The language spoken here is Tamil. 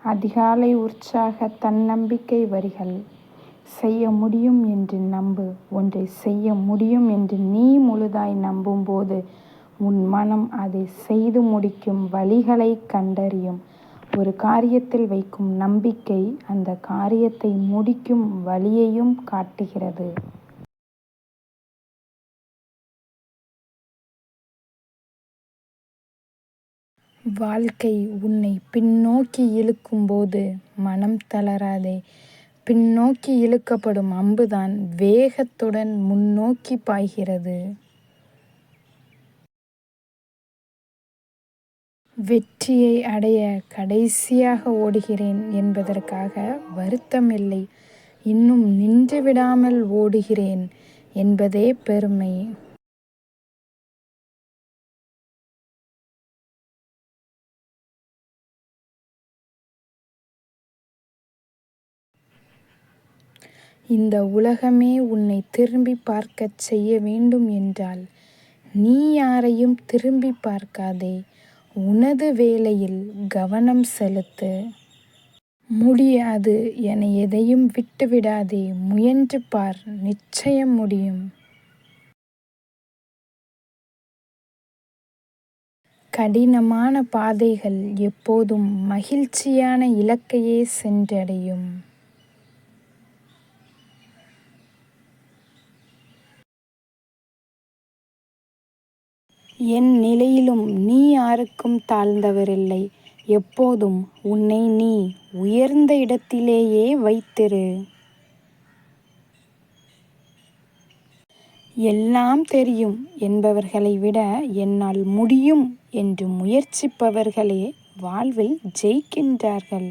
அதிகாலை உற்சாக தன்னம்பிக்கை வரிகள். செய்ய முடியும் என்று நம்பு. ஒன்றை செய்ய முடியும் என்று நீ முழுதாய் நம்பும்போது உன் மனம் அதை செய்து முடிக்கும் வழிகளை கண்டறியும். ஒரு காரியத்தில் வைக்கும் நம்பிக்கை அந்த காரியத்தை முடிக்கும் வழியையும் காட்டுகிறது. வாழ்க்கை உன்னை பின்னோக்கி இழுக்கும்போது மனம் தளராதே. பின்னோக்கி இழுக்கப்படும் அம்புதான் வேகத்துடன் முன்னோக்கி பாய்கிறது. வெற்றியை அடைய கடைசியாக ஓடுகிறேன் என்பதற்காக வருத்தமில்லை. இன்னும் நின்று விடாமல் ஓடுகிறேன் என்பதே பெருமை. இந்த உலகமே உன்னை திரும்பி பார்க்கச் செய்ய வேண்டும் என்றால் நீ யாரையும் திரும்பி பார்க்காதே. உனது வேலையில் கவனம் செலுத்து. முடியாது என எதையும் விட்டுவிடாதே. முயன்று பார், நிச்சயம் முடியும். கடினமான பாதைகள் எப்போதும் மகிழ்ச்சியான இலக்கையே சென்றடையும். என் நிலையிலும் நீ யாருக்கும் தாழ்ந்தவரில்லை. எப்போதும் உன்னை நீ உயர்ந்த இடத்திலேயே வைத்திரு. எல்லாம் தெரியும் என்பவர்களை விட என்னால் முடியும் என்று முயற்சிப்பவர்களே வாழ்வில் ஜெயிக்கின்றார்கள்.